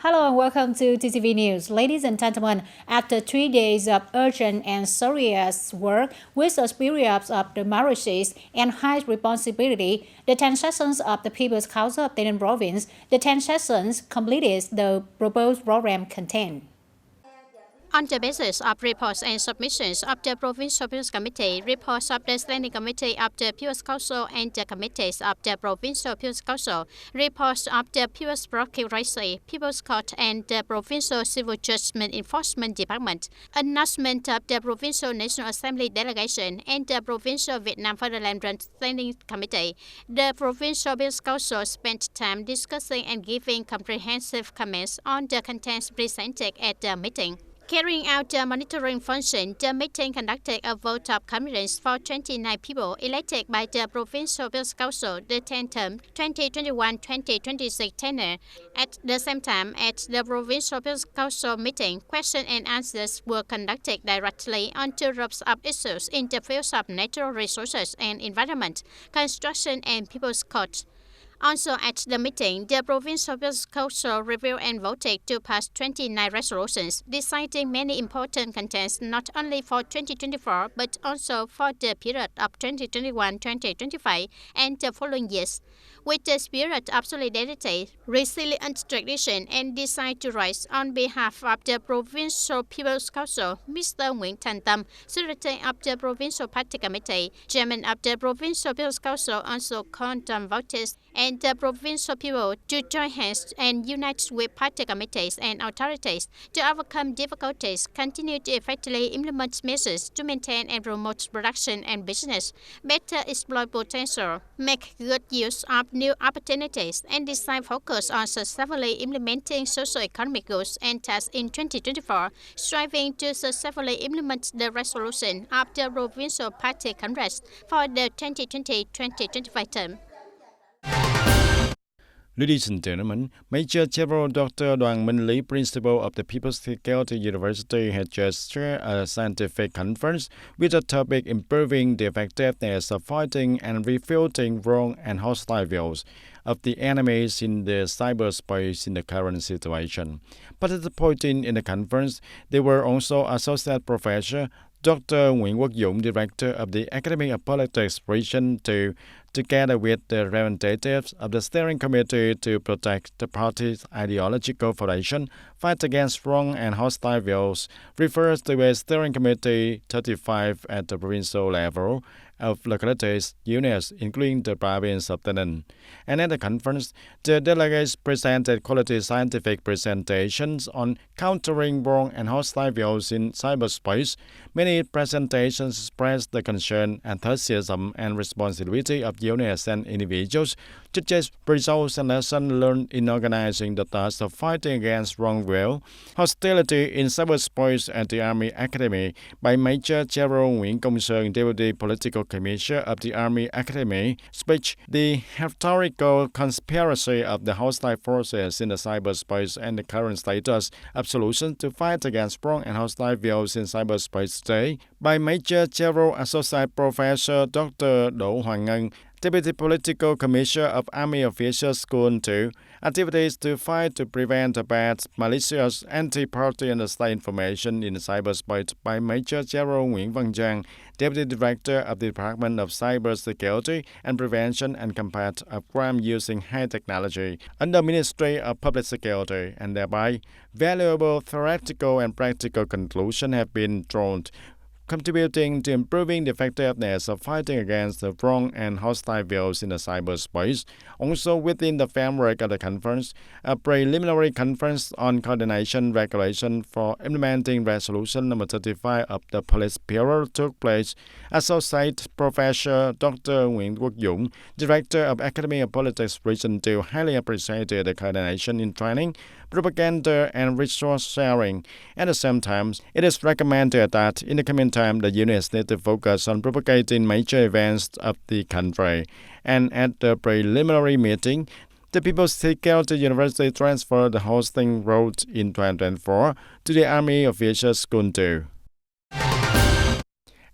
Hello and welcome to TTV News. Ladies and gentlemen, after 3 days of urgent and serious work with a spirit of democracy and high responsibility, the 10 sessions of the People's Council of TayNinhTV Province, the 10 sessions completed the proposed program content. On the basis of reports and submissions of the Provincial People's Committee, reports of the Standing Committee of the People's Council and the committees of the Provincial People's Council, reports of the People's Procuracy, People's Court and the Provincial Civil Judgment Enforcement Department, announcement of the Provincial National Assembly Delegation and the Provincial Vietnam Fatherland Standing Committee. The Provincial People's Council spent time discussing and giving comprehensive comments on the contents presented at the meeting. Carrying out the monitoring function, the meeting conducted a vote of confidence for 29 people elected by the Provincial People's Council, the 10th term 2021-2026 tenure. At the same time, at the Provincial People's Council meeting, questions and answers were conducted directly on two groups of issues in the fields of natural resources and environment, construction and people's court. Also at the meeting, the Provincial People's Council reviewed and voted to pass 29 resolutions, deciding many important contents not only for 2024 but also for the period of 2021-2025 and the following years. With the spirit of solidarity, resilience, tradition, and desire to rise, on behalf of the Provincial People's Council, Mr. Nguyễn Thành Tâm, Secretary of the Provincial Party Committee, Chairman of the Provincial People's Council, also called on voters and the provincial people to join hands and unite with party committees and authorities to overcome difficulties, continue to effectively implement measures to maintain and promote production and business, better exploit potential, make good use of new opportunities, and decide focus on successfully implementing socio-economic goals and tasks in 2024, striving to successfully implement the resolution of the Provincial Party Congress for the 2020-2025 term. Ladies and gentlemen, Major General Dr. Đoàn Minh Lý, Principal of the People's Security University, had just chaired a scientific conference with the topic improving the effectiveness of fighting and refuting wrong and hostile views of the enemies in the cyberspace in the current situation. Participating in the conference, there were also Associate Professor Dr. Nguyễn Quốc Dũng, Director of the Academy of Politics Region 2, together with the representatives of the Steering Committee to protect the party's ideological foundation, fight against wrong and hostile views, refers to a Steering Committee 35 at the provincial level of localities, units, including the province of TayNinhTV. And at the conference, the delegates presented quality scientific presentations on countering wrong and hostile views in cyberspace. Many presentations expressed the concern, enthusiasm, and responsibility of units and individuals, such as results and lessons learned in organizing the task of fighting against wrongdoing, hostility in cyberspace at the Army Academy by Major General Nguyễn Công Sơn, Deputy Political Commissioner of the Army Academy, speech, the historical conspiracy of the hostile forces in the cyberspace and the current status of solutions to fight against wrong and hostile views in cyberspace today, by Major General Associate Professor Dr. Đỗ Hoàng Ngân, Deputy Political Commissioner of Army Officers School 2, activities to fight to prevent bad, malicious, anti-party and state information in cyberspace by Major General Nguyễn Văn Giang, Deputy Director of the Department of Cybersecurity and Prevention and Combat of Crime using High Technology under Ministry of Public Security, and thereby valuable theoretical and practical conclusions have been drawn, contributing to improving the effectiveness of fighting against the wrong and hostile views in the cyberspace. Also within the framework of the conference, a preliminary conference on coordination regulation for implementing Resolution number 35 of the Police Bureau took place. Associate Professor Dr. Nguyễn Quốc Dũng, Director of Academy of Politics Region 2, highly appreciated the coordination in training, propaganda, and resource sharing. At the same time, it is recommended that in the coming time, the units need to focus on propagating major events of the country. And at the preliminary meeting, the People's Security University transferred the hosting role in 2024 to the Army Officers School 2.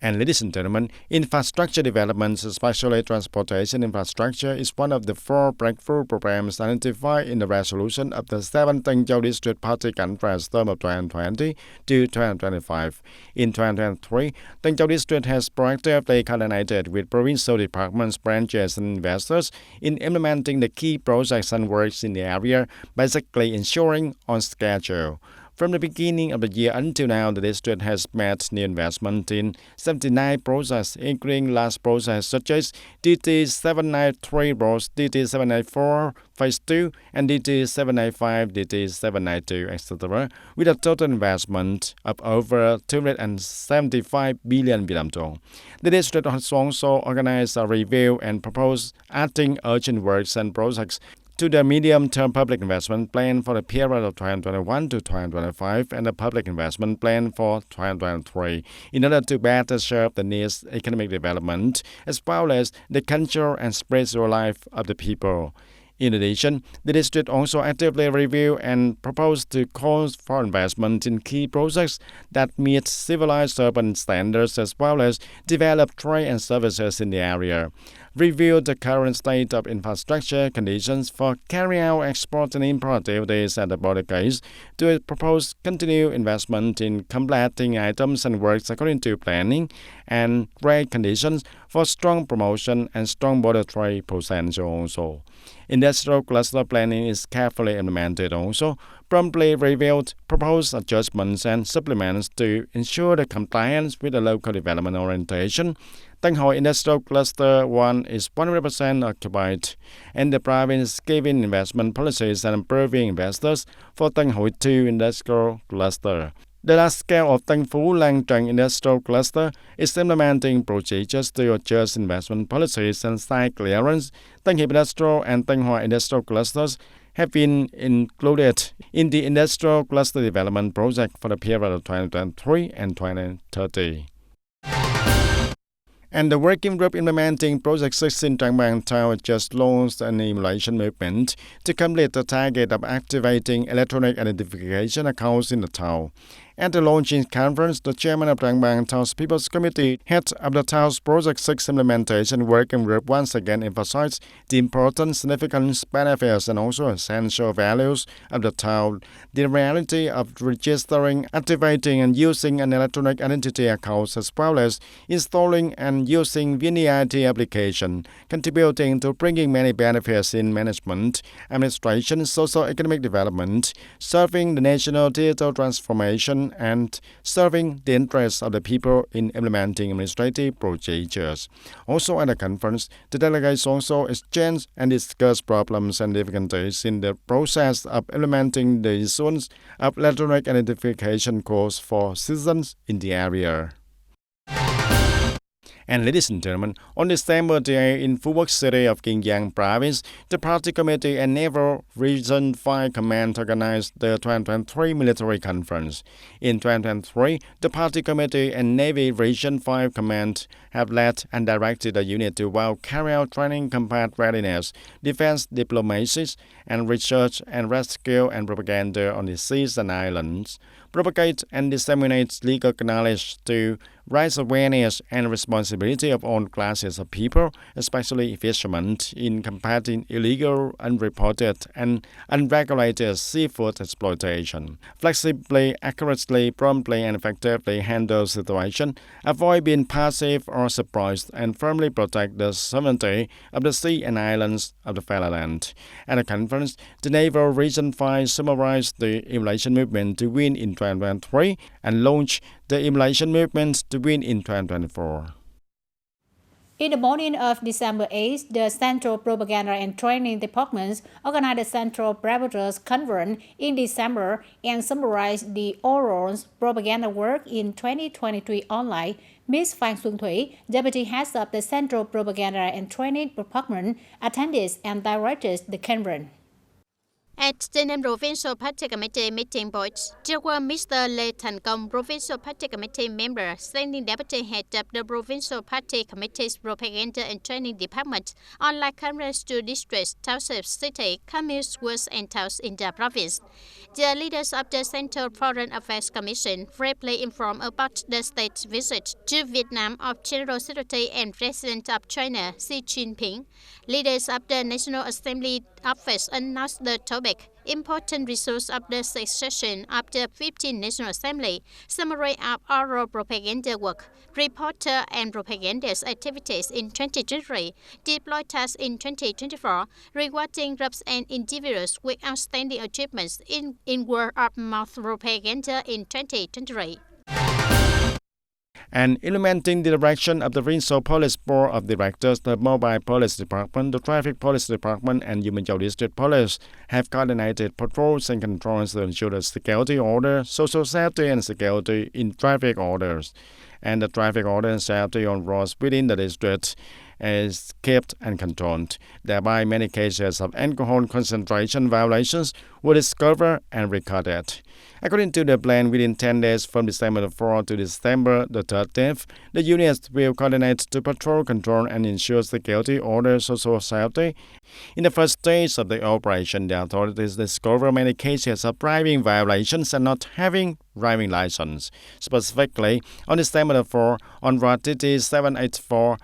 And ladies and gentlemen, infrastructure development, especially transportation infrastructure, is one of the 4 breakthrough programs identified in the resolution of the 7th TayNinhTV District Party Conference term of 2020 to 2025. In 2023, TayNinhTV District has proactively coordinated with provincial departments, branches, and investors in implementing the key projects and works in the area, basically ensuring on schedule. From the beginning of the year until now, the district has made new investment in 79 projects, including large projects such as DT793 Roads, DT794 Phase 2, and DT795, DT792, etc., with a total investment of over 275 billion Vietnam dong. The district has also organized a review and proposed adding urgent works and projects to the medium-term public investment plan for the period of 2021 to 2025 and the public investment plan for 2023 in order to better serve the needs of economic development as well as the cultural and spiritual life of the people. In addition, the district also actively review and propose to calls for investment in key projects that meet civilized urban standards as well as develop trade and services in the area. Review the current state of infrastructure conditions for carrying out export and import activities at the border gates to propose continued investment in completing items and works according to planning and great conditions for strong promotion and strong border trade potential also. Industrial cluster planning is carefully implemented also, promptly reviewed, proposed adjustments and supplements to ensure the compliance with the local development orientation. Tân Hội Industrial Cluster 1 is 100% occupied, and the province is giving investment policies and improving investors for Tân Hội 2 Industrial Cluster. The large scale of Tân Phú Lang Trần Industrial Cluster is implementing procedures to adjust investment policies and site clearance. Tân Hiệp Industrial and Tân Hòa Industrial Clusters have been included in the Industrial Cluster Development Project for the period of 2023 and 2030. And the working group implementing Project 6 in Trang Bang Town just launched an emulation movement to complete the target of activating electronic identification accounts in the town. At the launching conference, the chairman of Trang Bang Town's People's Committee, head of the town's Project 6 implementation working group, once again emphasized the important, significance, benefits, and also essential values of the town, the reality of registering, activating, and using an electronic identity account, as well as installing and using VNEIT application, contributing to bringing many benefits in management, administration, socio-economic development, serving the national digital transformation, and serving the interests of the people in implementing administrative procedures. Also at the conference, the delegates also exchanged and discussed problems and difficulties in the process of implementing the issuance of electronic identification codes for citizens in the area. And ladies and gentlemen, on December 8 in Phu Quoc City of Kinh Giang Province, the Party Committee and Naval Region 5 Command organized the 2023 Military Conference. In 2023, the Party Committee and Navy Region 5 Command have led and directed the unit to carry out training, combat readiness, defense diplomacy, and research and rescue and propaganda on the seas and islands, propagate and disseminate legal knowledge to raise awareness and responsibility of all classes of people, especially fishermen, in combating illegal, unreported, and unregulated seafood exploitation. Flexibly, accurately, promptly, and effectively handle situation, avoid being passive or surprised, and firmly protect the sovereignty of the sea and islands of the fatherland. At the conference, the Naval Region 5 summarized the emulation movement to win in 2023 and launched the emulation movement to win in 2024. In the morning of December 8th, the Central Propaganda and Training Departments organized the Central Preparatory Conference in December and summarized the overall propaganda work in 2023 online. Ms. Phan Xuân Thủy, Deputy Head of the Central Propaganda and Training Department, attended and directed the conference. At the Nam Provincial Party Committee meeting point, there were Mr. Lê Thành Công, Provincial Party Committee member, standing deputy head of the Provincial Party Committee's Propaganda and Training Department, on live cameras to districts, townships, city, communes, wards and towns in the province. The leaders of the Central Foreign Affairs Commission briefly informed about the state's visit to Vietnam of General Secretary and President of China Xi Jinping. Leaders of the National Assembly office announced the topic, important results of the sixth session of the 15th National Assembly, summary of oral propaganda work, reporter and propagandist activities in 2023, deployed tasks in 2024, rewarding groups and individuals with outstanding achievements in word-of-mouth propaganda in 2023. And implementing the direction of the Provincial Police Board of Directors, the Mobile Police Department, the Traffic Police Department, and Human District Police have coordinated patrols and controls to ensure the security order, social safety, and security in traffic orders. And the traffic order and safety on roads within the district is kept and controlled. Thereby, many cases of alcohol concentration violations were discovered and recorded. According to the plan, within 10 days from December 4 to December 13th, the units will coordinate to patrol, control, and ensure security, order, social safety. In the first stage of the operation, the authorities discovered many cases of driving violations and not having driving license. Specifically, on December 4, on Road TT784,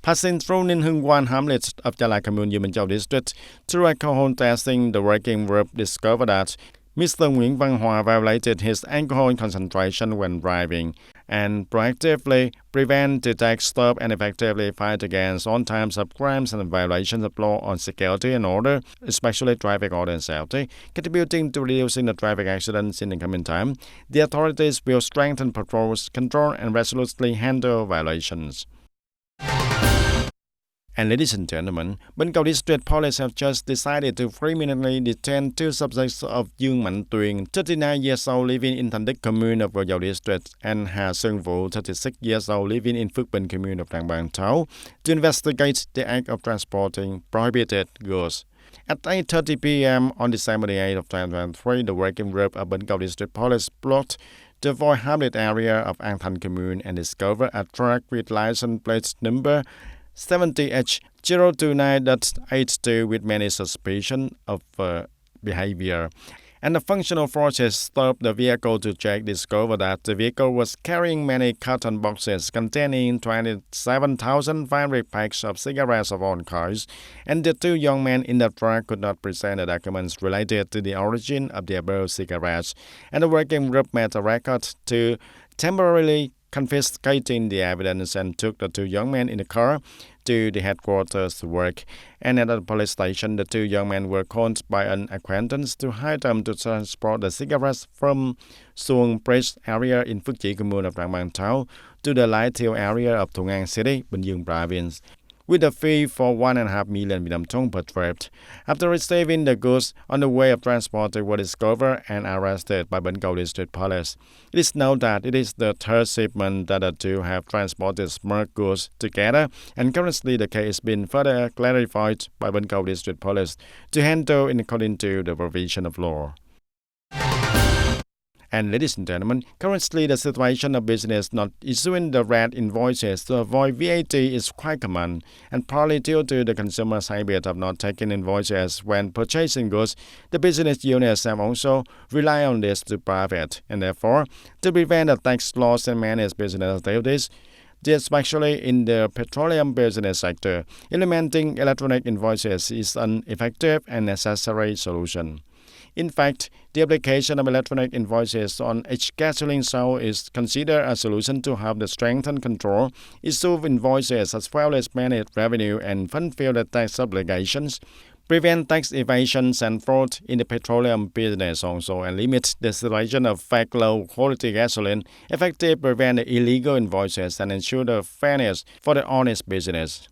passing through Ninh Hưng Quan hamlet of Gia Lai Commune, Human District, through alcohol testing, the working group discovered that Mr. Nguyễn Văn Hòa violated his alcohol concentration when driving, and proactively prevent, detect, stop, and effectively fight against all types of crimes and violations of law on security and order, especially traffic order and safety, contributing to reducing the traffic accidents in the coming time. The authorities will strengthen patrols, control, and resolutely handle violations. And ladies and gentlemen, Bến Cầu District Police have just decided to criminally detain two subjects of Dương Mạnh Tuyền, 39 years old, living in Thành Đức Commune of Gò Dầu District, and Hà Sơn Vũ, 36 years old, living in Phước Bình Commune of Tràng Bàng Tháo, to investigate the act of transporting prohibited goods. At 8:30 p.m. on December 8 of 2023, the working group of Bến Cầu District Police blocked the Voi Hamlet area of An Thanh Commune and discovered a truck with license plate number 70H029.82 with many suspicion of behavior. And the functional forces stopped the vehicle to check, discovered that the vehicle was carrying many carton boxes containing 27,500 packs of cigarettes of all kinds, and the two young men in the truck could not present the documents related to the origin of the above cigarettes. And the working group made a record to temporarily confiscating the evidence and took the two young men in the car to the headquarters to work. And at the police station, the two young men were called by an acquaintance to hire them to transport the cigarettes from Xuồng Bridge area in Phước Chỉ Commune of Tràng Bàng Tháo to the Lai Thiêu area of Thuận An City, Bình Dương Province, with a fee for 1.5 million Vietnam Dong per trip. After receiving the goods on the way of transport, they were discovered and arrested by Bến Cầu District Police. It is known that it is the third shipment that the two have transported smart goods together, and currently the case is being further clarified by Bến Cầu District Police to handle in according to the provision of law. And ladies and gentlemen, currently the situation of business not issuing the red invoices to avoid VAT is quite common, and partly due to the consumer's habit of not taking invoices when purchasing goods. The business units have also relied on this to profit, and therefore, to prevent the tax loss and manage business activities, especially in the petroleum business sector, implementing electronic invoices is an effective and necessary solution. In fact, the application of electronic invoices on each gasoline sold is considered a solution to help the strengthen control, issue invoices as well as manage revenue and fulfill the tax obligations, prevent tax evasions and fraud in the petroleum business also, and limit the circulation of fake low-quality gasoline, effectively prevent the illegal invoices and ensure the fairness for the honest business.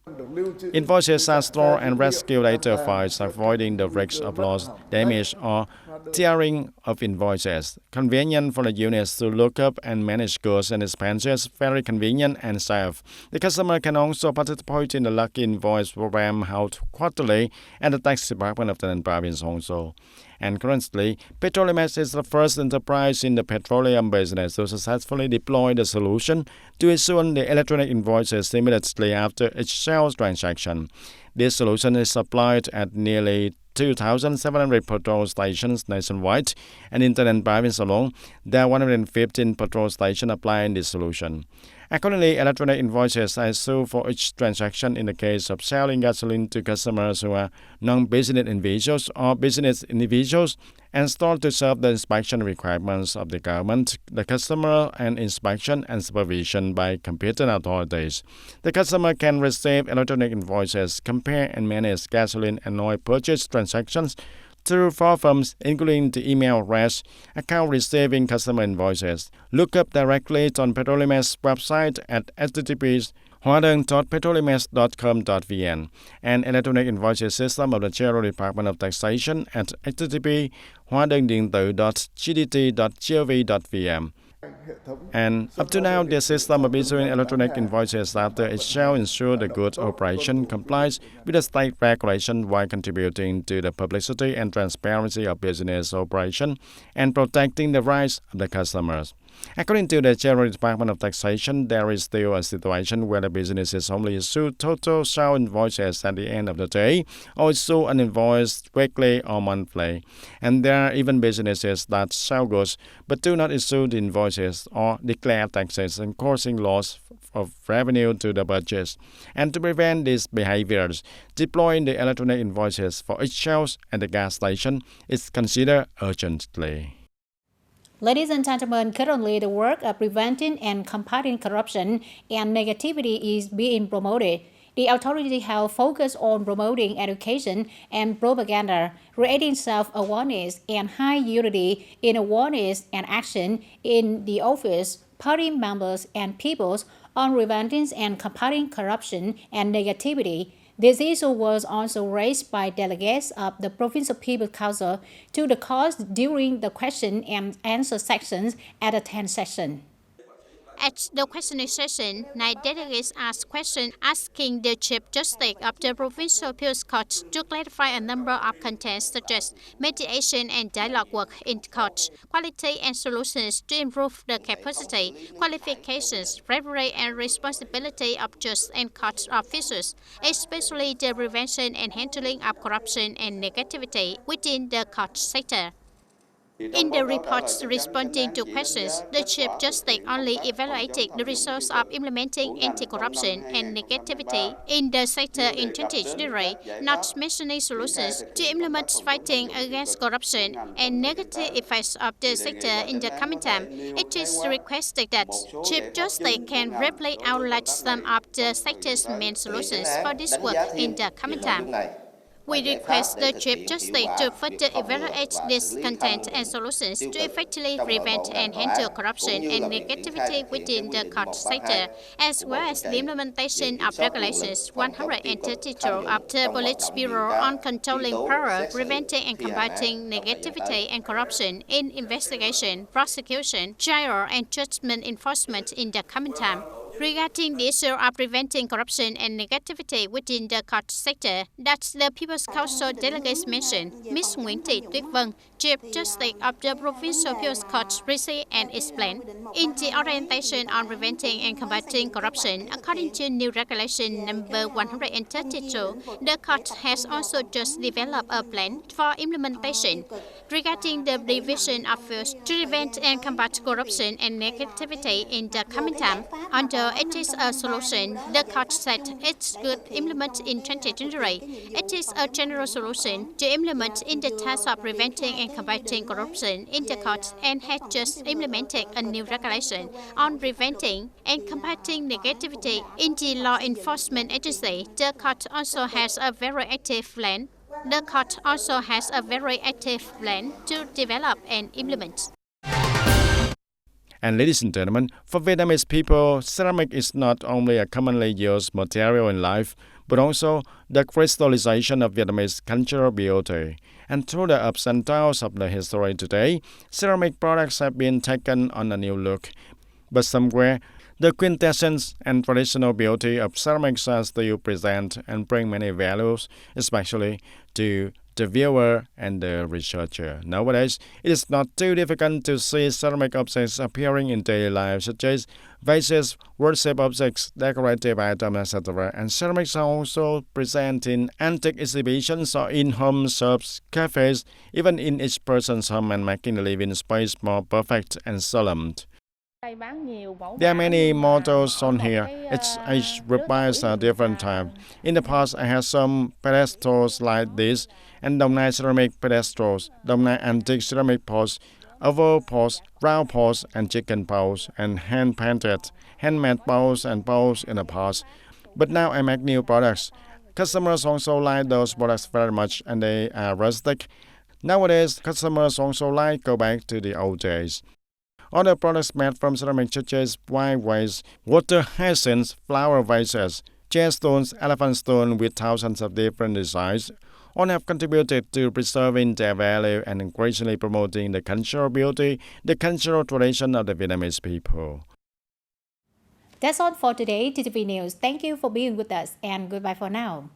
Invoices are stored and rescued later files, avoiding the risk of loss, damage, or tearing of invoices. Convenient for the units to look up and manage goods and expenses, very convenient and safe. The customer can also participate in the Lucky Invoice program held quarterly, and the Tax Department of the province also. And currently, Petrolimex is the first enterprise in the petroleum business to successfully deploy the solution to issue the electronic invoices immediately after each sales transaction. This solution is applied at nearly 2,700 petrol stations nationwide, and in the province alone, there are 115 petrol stations applying this solution. Accordingly, electronic invoices are issued for each transaction in the case of selling gasoline to customers who are non-business individuals or business individuals and stored to serve the inspection requirements of the government, the customer, and inspection and supervision by competent authorities. The customer can receive electronic invoices, compare and manage gasoline and oil purchase transactions through 4 forms, including the email address, account receiving customer invoices. Look up directly on Petrolimex website at http://hóa đơn.petrolimex.com.vn and electronic invoices system of the General Department of Taxation at http://hóa đơn điện tử.gdt.gov.vn. And up to now, the system of issuing electronic invoices after each sale ensures the good operation complies with the state regulation while contributing to the publicity and transparency of business operation and protecting the rights of the customers. According to the General Department of Taxation, there is still a situation where the businesses only issue total sale invoices at the end of the day or issue an invoice weekly or monthly. And there are even businesses that sell goods but do not issue the invoices or declare taxes and causing loss of revenue to the budget. And to prevent these behaviors, deploying the electronic invoices for each sales at the gas station is considered urgently. Ladies and gentlemen, currently the work of preventing and combating corruption and negativity is being promoted. The authority have focused on promoting education and propaganda, creating self-awareness and high unity in awareness and action in the office, party members and peoples on preventing and combating corruption and negativity. This issue was also raised by delegates of the Provincial People's Council to the court during the question and answer sections at the 10th session. At the questioning session, 9 delegates asked questions asking the Chief Justice of the Provincial Appeals Court to clarify a number of contents such as mediation and dialogue work in court, quality and solutions to improve the capacity, qualifications, bravery and responsibility of judges and court officers, especially the prevention and handling of corruption and negativity within the court sector. In the reports responding to questions, the Chief Justice only evaluated the results of implementing anti-corruption and negativity in the sector in 2023, not mentioning solutions to implement fighting against corruption and negative effects of the sector in the coming time. It is requested that Chief Justice can briefly outline some of the sector's main solutions for this work in the coming time. We request the Chief Justice to further evaluate this content and solutions to effectively prevent and handle corruption and negativity within the court sector, as well as the implementation of Regulations 132 of the Police Bureau on controlling power, preventing and combating negativity and corruption in investigation, prosecution, trial, and judgment enforcement in the coming time. Regarding the issue of preventing corruption and negativity within the court sector that the People's Council delegates mentioned, Ms. Nguyễn Thị Tuyết Vân, Chief Justice of the Provincial Appeals Court, received and explained. In the orientation on preventing and combating corruption, according to new regulation number 132, the court has also just developed a plan for implementation. Regarding the division of fields to prevent and combat corruption and negativity in the coming time, under it is a solution, the court said it could implement in 2023. It is a general solution to implement in the task of preventing and combating corruption in the court and has just implemented a new regulation on preventing and combating negativity in the law enforcement agency. The court also has a very active plan. The court also has a very active plan to develop and implement. And ladies and gentlemen, for Vietnamese people, ceramic is not only a commonly used material in life, but also the crystallization of Vietnamese cultural beauty. And through the ups and downs of the history today, ceramic products have been taken on a new look. But somewhere, the quintessence and traditional beauty of ceramics are still present and bring many values, especially to the viewer and the researcher. Nowadays, it is not too difficult to see ceramic objects appearing in daily life, such as vases, worship objects, decorative items, etc. And ceramics are also present in antique exhibitions or in home shops, cafes, even in each person's home, and making the living space more perfect and solemn. There are many models on here. Each requires a different type. In the past, I had some pedestals like this, and Đồng Nai ceramic pedestals, Đồng Nai antique ceramic pots, oval pots, round pots, and chicken pots, and hand-painted, handmade pots and pots in the past. But now I make new products. Customers also like those products very much, and they are rustic. Nowadays, customers also like go back to the old days. Other products made from ceramic such as wine vase, water hyacinths, flower vases, jade stones, elephant stone with thousands of different designs, all have contributed to preserving their value and increasingly promoting the cultural beauty, the cultural tradition of the Vietnamese people. That's all for today, TTV News. Thank you for being with us and goodbye for now.